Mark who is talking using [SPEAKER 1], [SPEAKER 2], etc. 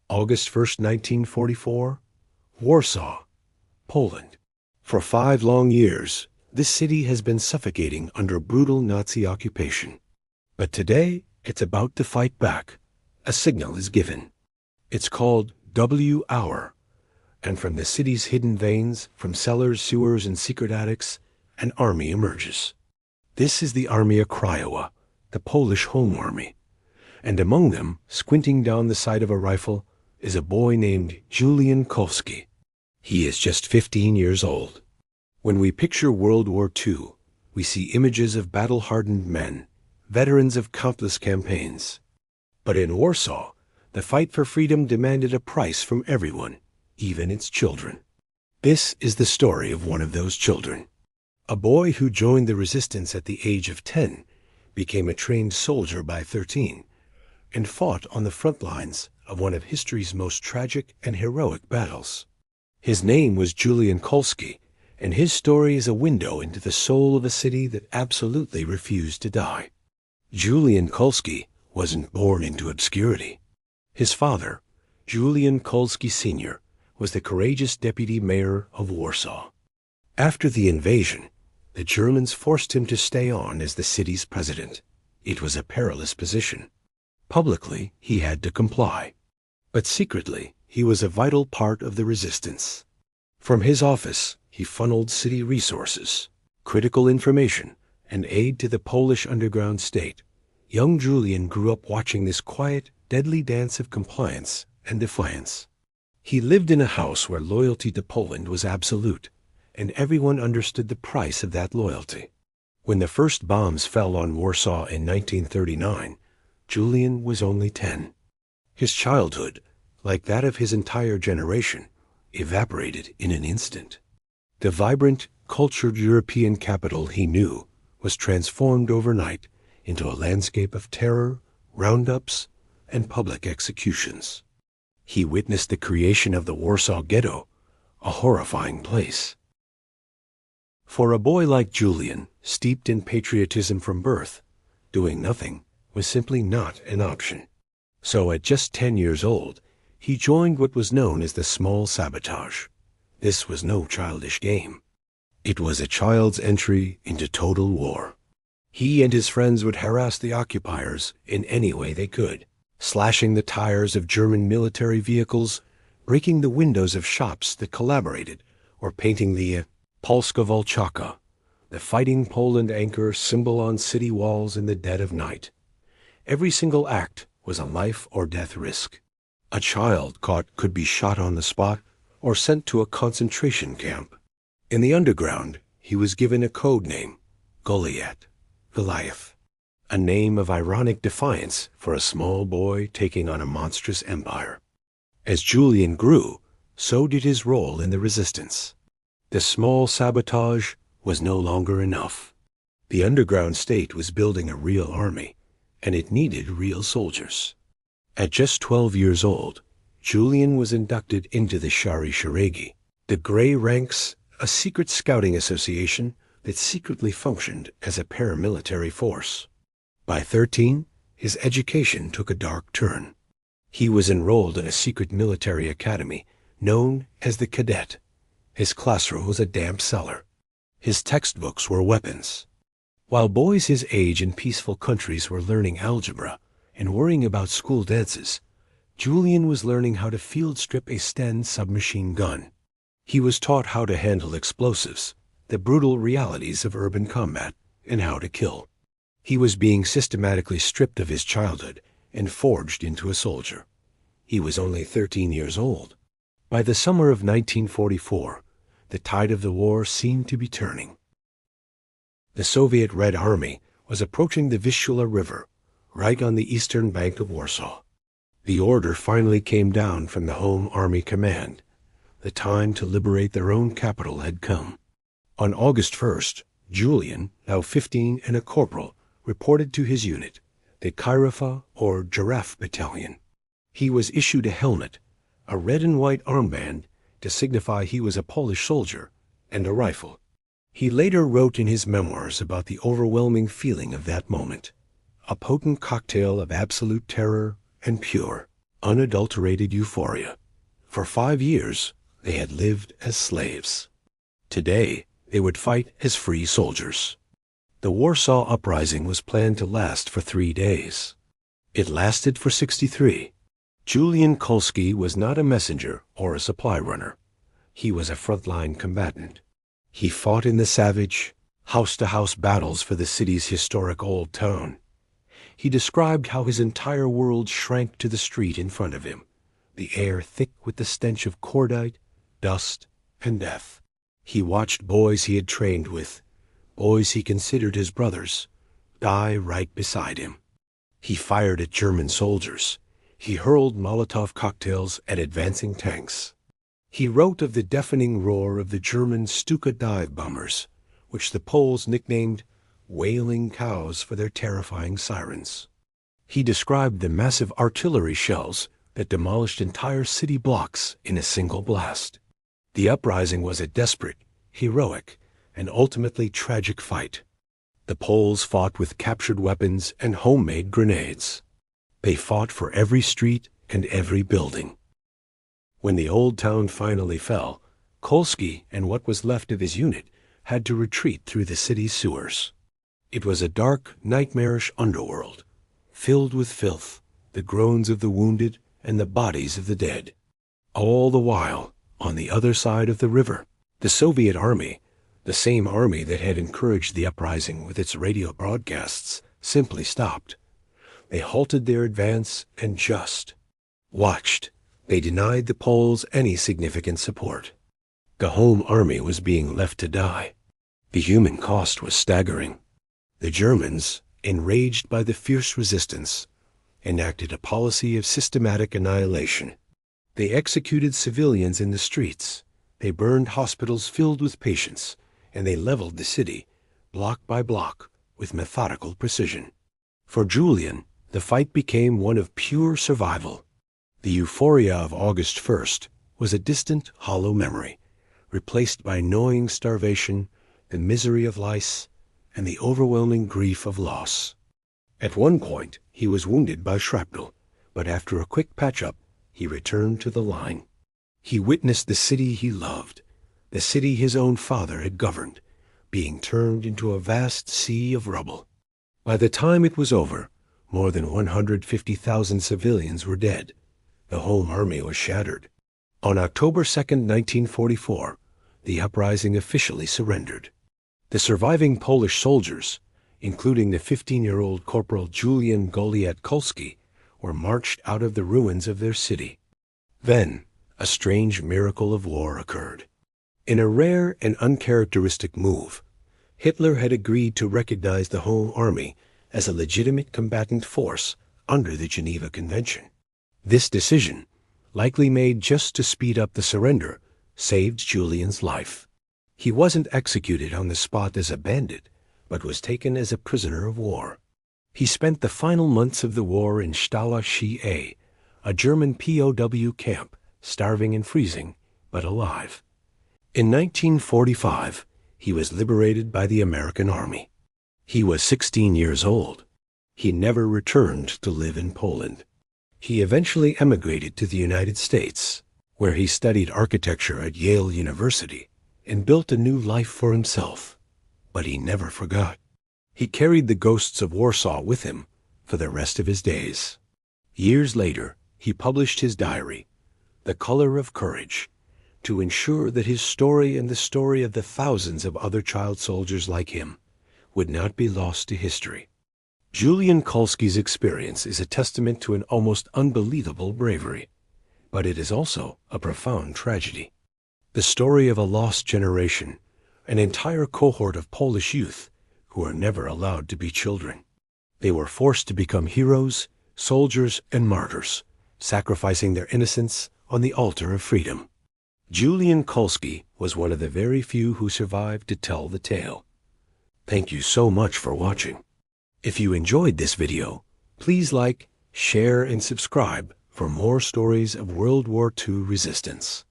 [SPEAKER 1] August 1st, 1944, Warsaw, Poland. For 5 long years, this city has been suffocating under brutal Nazi occupation. But today, it's about to fight back. A signal is given. It's called W Hour. And from the city's hidden veins, from cellars, sewers, and secret attics, an army emerges. This is the Armia Krajowa, the Polish Home Army. And among them, squinting down the sight of a rifle, is a boy named Julian Kulski. He is just 15 years old. When we picture World War II, we see images of battle-hardened men, veterans of countless campaigns. But in Warsaw, the fight for freedom demanded a price from everyone, even its children. This is the story of one of those children. A boy who joined the resistance at the age of 10, became a trained soldier by 13, and fought on the front lines of one of history's most tragic and heroic battles. His name was Julian Kulski, and his story is a window into the soul of a city that absolutely refused to die. Julian Kulski wasn't born into obscurity. His father, Julian Kulski Sr., was the courageous deputy mayor of Warsaw. After the invasion, the Germans forced him to stay on as the city's president. It was a perilous position. Publicly, he had to comply. But secretly, he was a vital part of the resistance. From his office, he funneled city resources, critical information, and aid to the Polish underground state. Young Julian grew up watching this quiet, deadly dance of compliance and defiance. He lived in a house where loyalty to Poland was absolute, and everyone understood the price of that loyalty. When the first bombs fell on Warsaw in 1939, Julian was only 10. His childhood, like that of his entire generation, evaporated in an instant. The vibrant, cultured European capital he knew was transformed overnight into a landscape of terror, roundups, and public executions. He witnessed the creation of the Warsaw Ghetto, a horrifying place. For a boy like Julian, steeped in patriotism from birth, doing nothing was simply not an option. So at just 10 years old, he joined what was known as the small sabotage. This was no childish game. It was a child's entry into total war. He and his friends would harass the occupiers in any way they could, slashing the tires of German military vehicles, breaking the windows of shops that collaborated, or painting the Polska Walczaka, the fighting Poland anchor symbol on city walls in the dead of night. Every single act was a life or death risk. A child caught could be shot on the spot or sent to a concentration camp. In the underground, he was given a code name, Goliat, Goliath, a name of ironic defiance for a small boy taking on a monstrous empire. As Julian grew, so did his role in the resistance. The small sabotage was no longer enough. The underground state was building a real army, and it needed real soldiers. At just 12 years old, Julian was inducted into the Shari Sharegi, the Grey Ranks, a secret scouting association that secretly functioned as a paramilitary force. By 13, his education took a dark turn. He was enrolled in a secret military academy known as the Cadet. His classroom was a damp cellar. His textbooks were weapons. While boys his age in peaceful countries were learning algebra and worrying about school dances, Julian was learning how to field strip a Sten submachine gun. He was taught how to handle explosives, the brutal realities of urban combat, and how to kill. He was being systematically stripped of his childhood and forged into a soldier. He was only 13 years old. By the summer of 1944, the tide of the war seemed to be turning. The Soviet Red Army was approaching the Vistula River, right on the eastern bank of Warsaw. The order finally came down from the Home Army Command. The time to liberate their own capital had come. On August 1st, Julian, now 15 and a corporal, reported to his unit, the Żyrafa or Żyrafa Battalion. He was issued a helmet, a red and white armband to signify he was a Polish soldier, and a rifle. He later wrote in his memoirs about the overwhelming feeling of that moment, a potent cocktail of absolute terror and pure unadulterated euphoria. For 5 years, they had lived as slaves. Today, they would fight as free soldiers. The Warsaw Uprising was planned to last for 3 days. It lasted for 63. Julian Kulski was not a messenger or a supply runner. He was a frontline combatant. He fought in the savage, house-to-house battles for the city's historic old town. He described how his entire world shrank to the street in front of him, the air thick with the stench of cordite, dust, and death. He watched boys he had trained with, boys he considered his brothers, die right beside him. He fired at German soldiers. He hurled Molotov cocktails at advancing tanks. He wrote of the deafening roar of the German Stuka dive bombers, which the Poles nicknamed wailing cows for their terrifying sirens. He described the massive artillery shells that demolished entire city blocks in a single blast. The uprising was a desperate, heroic, and ultimately tragic fight. The Poles fought with captured weapons and homemade grenades. They fought for every street and every building. When the old town finally fell, Kulski and what was left of his unit had to retreat through the city's sewers. It was a dark, nightmarish underworld, filled with filth, the groans of the wounded, and the bodies of the dead. All the while, on the other side of the river, the Soviet army, the same army that had encouraged the uprising with its radio broadcasts, simply stopped. They halted their advance and just watched. They denied the Poles any significant support. The home army was being left to die. The human cost was staggering. The Germans, enraged by the fierce resistance, enacted a policy of systematic annihilation. They executed civilians in the streets. They burned hospitals filled with patients, and they leveled the city, block by block, with methodical precision. For Julian, the fight became one of pure survival. The euphoria of August 1st was a distant, hollow memory, replaced by gnawing starvation, the misery of lice, and the overwhelming grief of loss. At one point, he was wounded by shrapnel, but after a quick patch-up, he returned to the line. He witnessed the city he loved, the city his own father had governed, being turned into a vast sea of rubble. By the time it was over, more than 150,000 civilians were dead. The home army was shattered. On October 2nd, 1944, the uprising officially surrendered. The surviving Polish soldiers, including the 15-year-old Corporal Julian Goliat Kulski, were marched out of the ruins of their city. Then, a strange miracle of war occurred. In a rare and uncharacteristic move, Hitler had agreed to recognize the home army as a legitimate combatant force under the Geneva Convention. This decision, likely made just to speed up the surrender, saved Julian's life. He wasn't executed on the spot as a bandit, but was taken as a prisoner of war. He spent the final months of the war in Stala She, a German POW camp, starving and freezing, but alive. In 1945, he was liberated by the American Army. He was 16 years old. He never returned to live in Poland. He eventually emigrated to the United States, where he studied architecture at Yale University and built a new life for himself. But he never forgot. He carried the ghosts of Warsaw with him for the rest of his days. Years later, he published his diary, The Color of Courage, to ensure that his story and the story of the thousands of other child soldiers like him would not be lost to history. Julian Kulski's experience is a testament to an almost unbelievable bravery, but it is also a profound tragedy. The story of a lost generation, an entire cohort of Polish youth who were never allowed to be children. They were forced to become heroes, soldiers, and martyrs, sacrificing their innocence on the altar of freedom. Julian Kulski was one of the very few who survived to tell the tale. Thank you so much for watching. If you enjoyed this video, please like, share, and subscribe for more stories of World War II resistance.